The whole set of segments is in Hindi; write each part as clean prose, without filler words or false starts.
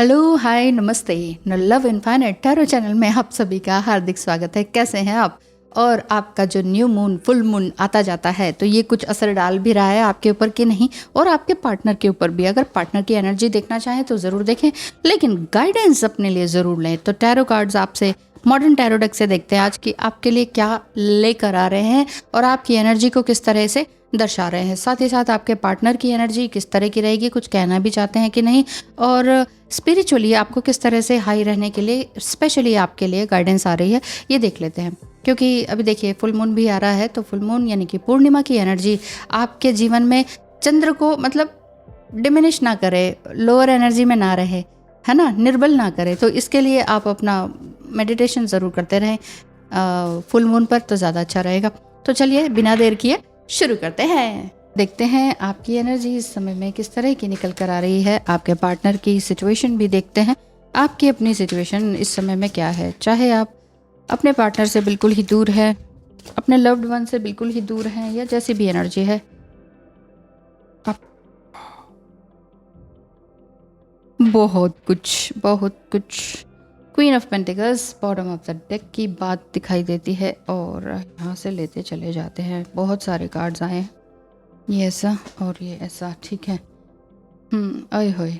हेलो, हाय, नमस्ते। लव इनफाइनाइट टैरो चैनल में आप सभी का हार्दिक स्वागत है। कैसे हैं आप? और आपका जो न्यू मून, फुल मून आता जाता है तो ये कुछ असर डाल भी रहा है आपके ऊपर कि नहीं, और आपके पार्टनर के ऊपर भी। अगर पार्टनर की एनर्जी देखना चाहें तो ज़रूर देखें, लेकिन गाइडेंस अपने लिए ज़रूर लें। तो टैरो कार्ड्स आपसे मॉडर्न टैरो डेक से देखते हैं आज की आपके लिए क्या लेकर आ रहे हैं और आपकी एनर्जी को किस तरह से दर्शा रहे हैं। साथ ही साथ आपके पार्टनर की एनर्जी किस तरह की रहेगी, कुछ कहना भी चाहते हैं कि नहीं, और स्पिरिचुअली आपको किस तरह से हाई रहने के लिए स्पेशली आपके लिए गाइडेंस आ रही है, ये देख लेते हैं। क्योंकि अभी देखिए फुल मून भी आ रहा है, तो फुल मून यानी कि पूर्णिमा की एनर्जी आपके जीवन में चंद्र को मतलब डिमिनिश ना करे, लोअर एनर्जी में ना रहे, है ना, निर्बल ना करे। तो इसके लिए आप अपना मेडिटेशन ज़रूर करते रहें फुल मून पर, तो ज़्यादा अच्छा रहेगा। तो चलिए बिना देर किए शुरू करते हैं। देखते हैं आपकी एनर्जी इस समय में किस तरह की निकल कर आ रही है। आपके पार्टनर की सिचुएशन भी देखते हैं, आपकी अपनी सिचुएशन इस समय में क्या है। चाहे आप अपने पार्टनर से बिल्कुल ही दूर है, अपने लव्ड वन से बिल्कुल ही दूर हैं, या जैसी भी एनर्जी है, आप बहुत कुछ queen of pentacles bottom of the deck की बात दिखाई देती है। और यहाँ से लेते चले जाते हैं, बहुत सारे कार्ड्स आए हैं, ये ऐसा और ये ऐसा, ठीक है। ओए होए,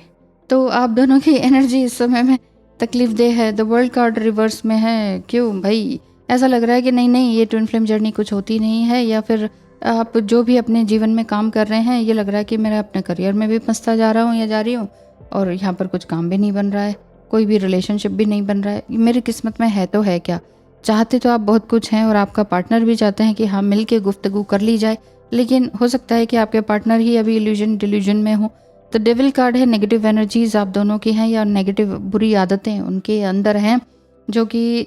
तो आप दोनों की एनर्जी इस समय में तकलीफ दे है। द वर्ल्ड कार्ड रिवर्स में है। क्यों भाई? ऐसा लग रहा है कि नहीं ये ट्विन फ्लेम जर्नी कुछ होती नहीं है, या फिर आप जो भी अपने जीवन में काम कर रहे हैं, ये लग रहा है कि मैं अपने करियर में भी फंसता जा रहा हूँ या जा रही हूँ, और यहाँ पर कुछ काम भी नहीं बन रहा है, कोई भी रिलेशनशिप भी नहीं बन रहा है। मेरी किस्मत में है तो है क्या? चाहते तो आप बहुत कुछ हैं, और आपका पार्टनर भी चाहते हैं कि हाँ मिल के गुफ्तगू कर ली जाए, लेकिन हो सकता है कि आपके पार्टनर ही अभी इल्यूजन डिल्यूजन में हो। तो डेविल कार्ड है, नेगेटिव एनर्जीज आप दोनों की हैं, या नेगेटिव बुरी आदतें उनके अंदर हैं जो कि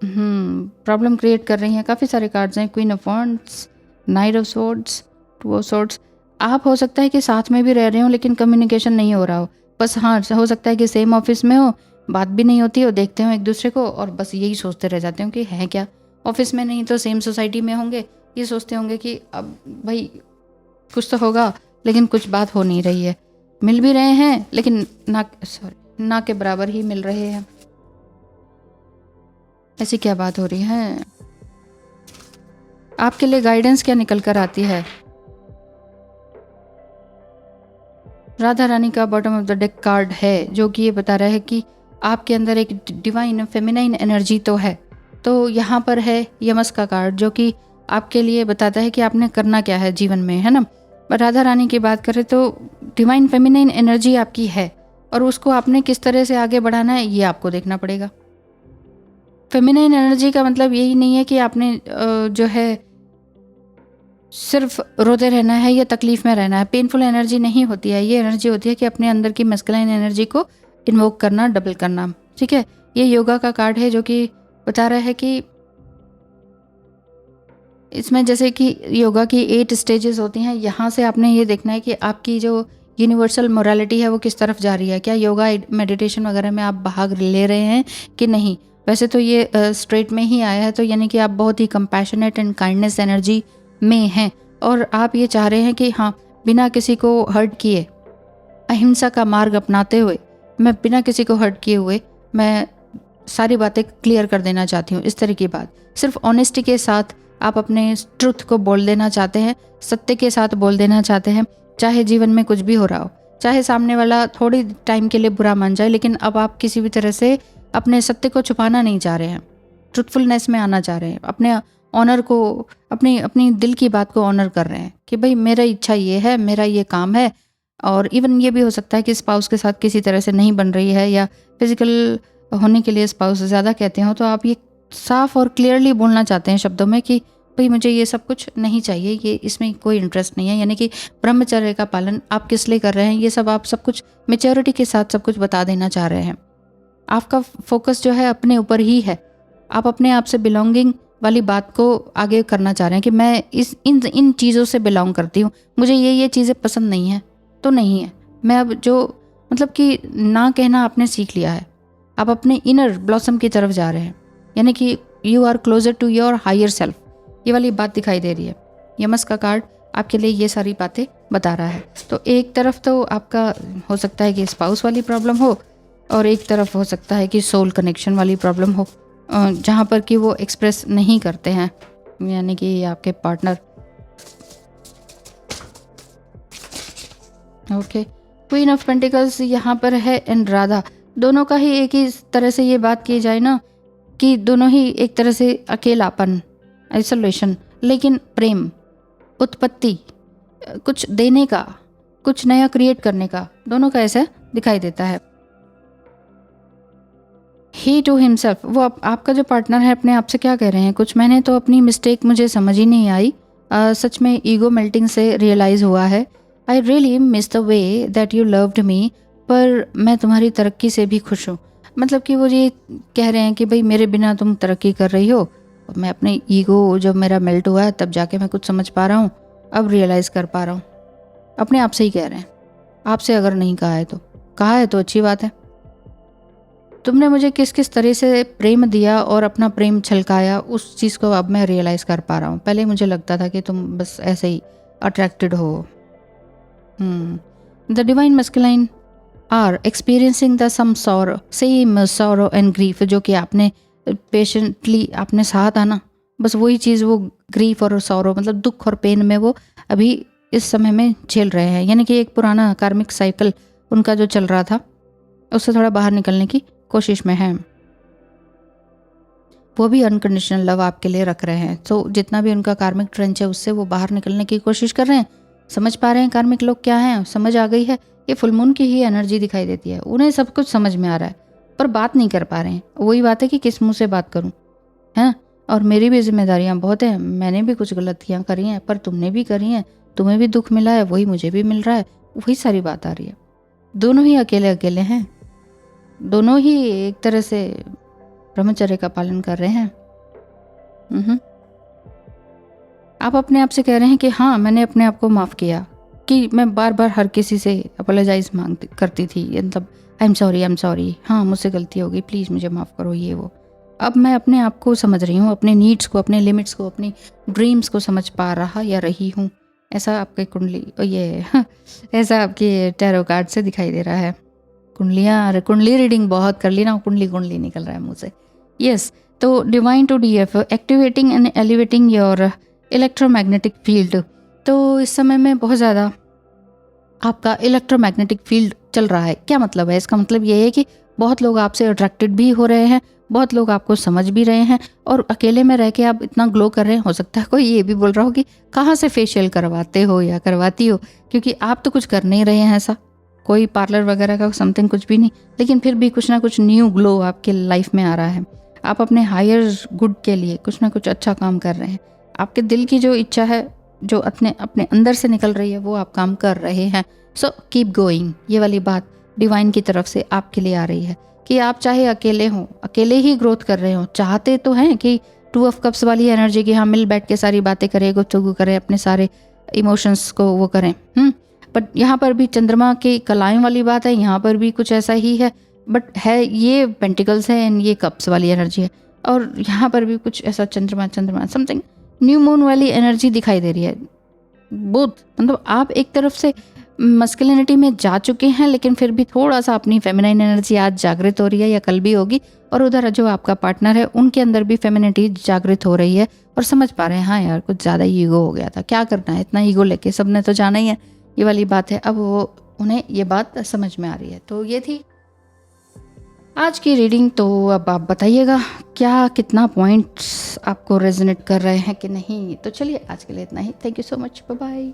प्रॉब्लम क्रिएट कर रही हैं। काफ़ी सारे कार्ड्स हैं, queen of wands, night of swords, two of swords. आप हो सकता है कि साथ में भी रह रहे हो लेकिन कम्युनिकेशन नहीं हो रहा हो। बस हाँ, हो सकता है कि सेम ऑफिस में हो, बात भी नहीं होती हो, देखते हो एक दूसरे को और बस यही सोचते रह जाते हो कि है क्या। ऑफिस में नहीं तो सेम सोसाइटी में होंगे, ये सोचते होंगे कि अब भाई कुछ तो होगा, लेकिन कुछ बात हो नहीं रही है। मिल भी रहे हैं लेकिन ना के बराबर ही मिल रहे हैं। ऐसी क्या बात हो रही है? आपके लिए गाइडेंस क्या निकल कर आती है? राधा रानी का bottom of the deck card है, जो कि ये बता रहा है कि आपके अंदर एक डिवाइन फेमिनाइन एनर्जी तो है। तो यहाँ पर है यमस का कार्ड, जो कि आपके लिए बताता है कि आपने करना क्या है जीवन में, है ना। पर राधा रानी की बात करें तो डिवाइन फेमिनाइन एनर्जी आपकी है, और उसको आपने किस तरह से आगे बढ़ाना है ये आपको देखना पड़ेगा। फेमिनाइन एनर्जी का मतलब यही नहीं है कि आपने जो है सिर्फ रोते रहना है या तकलीफ में रहना है। पेनफुल एनर्जी नहीं होती है, ये एनर्जी होती है कि अपने अंदर की मस्कुलाइन एनर्जी को इन्वोक करना, डबल करना, ठीक है। ये योगा का कार्ड है, जो कि बता रहा है कि इसमें जैसे कि योगा की 8 स्टेजेस होती हैं। यहाँ से आपने ये देखना है कि आपकी जो यूनिवर्सल मोरालिटी है वो किस तरफ जा रही है। क्या योगा मेडिटेशन वगैरह में आप भाग ले रहे हैं कि नहीं? वैसे तो ये स्ट्रेट में ही आया है, तो यानी कि आप बहुत ही कंपैशनेट एंड काइंडनेस एनर्जी में हैं, और आप ये चाह रहे हैं कि हाँ बिना किसी को हर्ट किए, अहिंसा का मार्ग अपनाते हुए, मैं बिना किसी को हर्ट किए हुए मैं सारी बातें क्लियर कर देना चाहती हूँ। इस तरह की बात, सिर्फ ऑनेस्टी के साथ आप अपने ट्रुथ को बोल देना चाहते हैं, सत्य के साथ बोल देना चाहते हैं, चाहे जीवन में कुछ भी हो रहा हो, चाहे सामने वाला थोड़ी टाइम के लिए बुरा मान जाए, लेकिन अब आप किसी भी तरह से अपने सत्य को छुपाना नहीं चाह रहे हैं, ट्रुथफुलनेस में आना चाह रहे हैं, अपने ऑनर को, अपनी दिल की बात को ऑनर कर रहे हैं कि भाई मेरा इच्छा ये है, मेरा ये काम है। और इवन ये भी हो सकता है कि स्पाउस के साथ किसी तरह से नहीं बन रही है, या फिजिकल होने के लिए स्पाउस ज़्यादा कहते हो, तो आप ये साफ और क्लियरली बोलना चाहते हैं शब्दों में कि भाई मुझे ये सब कुछ नहीं चाहिए, ये इसमें कोई इंटरेस्ट नहीं है। यानी कि ब्रह्मचर्य का पालन आप किस लिए कर रहे हैं, ये सब आप सब कुछ मेच्योरिटी के साथ सब कुछ बता देना चाह रहे हैं। आपका फोकस जो है अपने ऊपर ही है, आप अपने आप से बिलोंगिंग वाली बात को आगे करना चाह रहे हैं कि मैं इन चीज़ों से बिलोंग करती हूँ, मुझे ये चीज़ें पसंद नहीं है तो नहीं है। मैं अब जो मतलब कि ना कहना आपने सीख लिया है, आप अपने इनर ब्लॉसम की तरफ जा रहे हैं, यानी कि you are closer to your higher self, ये वाली बात दिखाई दे रही है। यमस का कार्ड आपके लिए ये सारी बातें बता रहा है। तो एक तरफ तो आपका हो सकता है कि स्पाउस वाली प्रॉब्लम हो, और एक तरफ हो सकता है कि सोल कनेक्शन वाली प्रॉब्लम हो, जहाँ पर कि वो एक्सप्रेस नहीं करते हैं, यानी कि आपके partner. Okay, queen of pentacles यहाँ पर है एंड राधा। दोनों का ही एक ही तरह से ये बात की जाए ना कि दोनों ही एक तरह से अकेलापन, आइसोलेशन, लेकिन प्रेम, उत्पत्ति, कुछ देने का, कुछ नया क्रिएट करने का, दोनों का ऐसा दिखाई देता है। ही टू हिमसेल्फ, वो आपका जो पार्टनर है अपने आप से क्या कह रहे हैं, कुछ मैंने तो अपनी मिस्टेक मुझे समझ ही नहीं आई, सच में ईगो मेल्टिंग से रियलाइज़ हुआ है। I really miss the way that you loved me, पर मैं तुम्हारी तरक्की से भी खुश हूँ। मतलब कि वो ये कह रहे हैं कि भाई मेरे बिना तुम तरक्की कर रही हो, और मैं अपने ईगो जब मेरा मेल्ट हुआ है तब जाके मैं कुछ समझ पा रहा हूँ, अब रियलाइज़ कर पा रहा हूँ। अपने आप से ही कह रहे हैं, आपसे अगर नहीं कहा है तो अच्छी बात है। तुमने मुझे किस किस तरह से प्रेम दिया और अपना प्रेम छलकाया, उस चीज़ को अब मैं रियलाइज़ कर पा रहा हूँ। पहले मुझे लगता था कि तुम बस ऐसे ही अट्रैक्टेड हो। The divine masculine are experiencing the same sorrow, same sorrow and grief, जो कि आपने पेशेंटली आपने सहा था ना, बस वही चीज़ वो ग्रीफ और सॉरो, मतलब दुख और पेन में वो अभी इस समय में झेल रहे हैं। यानी कि एक पुराना कार्मिक साइकिल उनका जो चल रहा था उससे थोड़ा बाहर निकलने की कोशिश में है। वो भी अनकंडीशनल लव आपके लिए रख रहे हैं। तो जितना भी उनका कार्मिक ट्रेंच है उससे वो बाहर निकलने की कोशिश कर रहे हैं। समझ पा रहे हैं कार्मिक लोग क्या हैं, समझ आ गई है। ये फुल मून की ही एनर्जी दिखाई देती है, उन्हें सब कुछ समझ में आ रहा है पर बात नहीं कर पा रहे हैं। वही बात है कि किस मुंह से बात करूं, है। और मेरी भी जिम्मेदारियां बहुत हैं, मैंने भी कुछ गलतियां करी हैं, पर तुमने भी करी हैं, तुम्हें भी दुख मिला है, वही मुझे भी मिल रहा है, वही सारी बात आ रही है। दोनों ही अकेले अकेले हैं, दोनों ही एक तरह से ब्रह्मचर्य का पालन कर रहे हैं। आप अपने आप से कह रहे हैं कि हाँ, मैंने अपने आप को माफ़ किया, कि मैं बार बार हर किसी से अपोलोजाइज करती थी, मतलब आई एम सॉरी, हाँ मुझसे गलती हो गई, प्लीज़ मुझे माफ़ करो, ये वो। अब मैं अपने आप को समझ रही हूँ, अपने नीड्स को, अपने लिमिट्स को, अपनी ड्रीम्स को समझ पा रहा या रही हूँ। ऐसा आपके ऐसा आपके टैरो कार्ड से दिखाई दे रहा है। कुंडली रीडिंग बहुत कर ली ना, कुंडली निकल रहा है मुँह से। यस, तो divine to DF, activating and elevating your electromagnetic field. तो इस समय में बहुत ज़्यादा आपका इलेक्ट्रोमैग्नेटिक फील्ड चल रहा है। क्या मतलब है? इसका मतलब ये है कि बहुत लोग आपसे अट्रैक्टेड भी हो रहे हैं, बहुत लोग आपको समझ भी रहे हैं, और अकेले में रह के आप इतना ग्लो कर रहे हैं। हो सकता है कोई ये भी बोल रहा हो कि कहाँ से फेशियल करवाते हो या करवाती हो, क्योंकि आप तो कुछ कर नहीं रहे हैं ऐसा, कोई पार्लर वगैरह का समथिंग कुछ भी नहीं, लेकिन फिर भी कुछ ना कुछ न्यू ग्लो आपके लाइफ में आ रहा है। आप अपने हायर गुड के लिए कुछ ना कुछ अच्छा काम कर रहे हैं। आपके दिल की जो इच्छा है, जो अपने अंदर से निकल रही है, वो आप काम कर रहे हैं। सो कीप गोइंग, ये वाली बात डिवाइन की तरफ से आपके लिए आ रही है कि आप चाहे अकेले हों, अकेले ही ग्रोथ कर रहे हो, चाहते तो हैं कि 2 ऑफ कप्स वाली एनर्जी की, हाँ मिल बैठ के सारी बातें करें, गुफ्तगू करें, अपने सारे इमोशंस को वो करें। बट यहाँ पर भी चंद्रमा की कलाएं वाली बात है, यहाँ पर भी कुछ ऐसा ही है, बट है ये पेंटिकल्स है एंड ये कप्स वाली एनर्जी है, और यहाँ पर भी कुछ ऐसा चंद्रमा समथिंग न्यू मून वाली एनर्जी दिखाई दे रही है। बोथ, मतलब आप एक तरफ से मस्कुलिनिटी में जा चुके हैं, लेकिन फिर भी थोड़ा सा अपनी फेमिनाइन एनर्जी आज जागृत हो रही है या कल भी होगी, और उधर जो आपका पार्टनर है उनके अंदर भी फेमिनिटी जागृत हो रही है और समझ पा रहे हैं हाँ यार कुछ ज़्यादा ही ईगो हो गया था, क्या करना है इतना ईगो लेके, सबने तो जाना ही है, ये वाली बात है। अब वो उन्हें ये बात समझ में आ रही है। तो ये थी आज की रीडिंग। तो अब आप बताइएगा क्या कितना पॉइंट्स आपको रेजोनेट कर रहे हैं कि नहीं। तो चलिए आज के लिए इतना ही। Thank you so much, bye bye.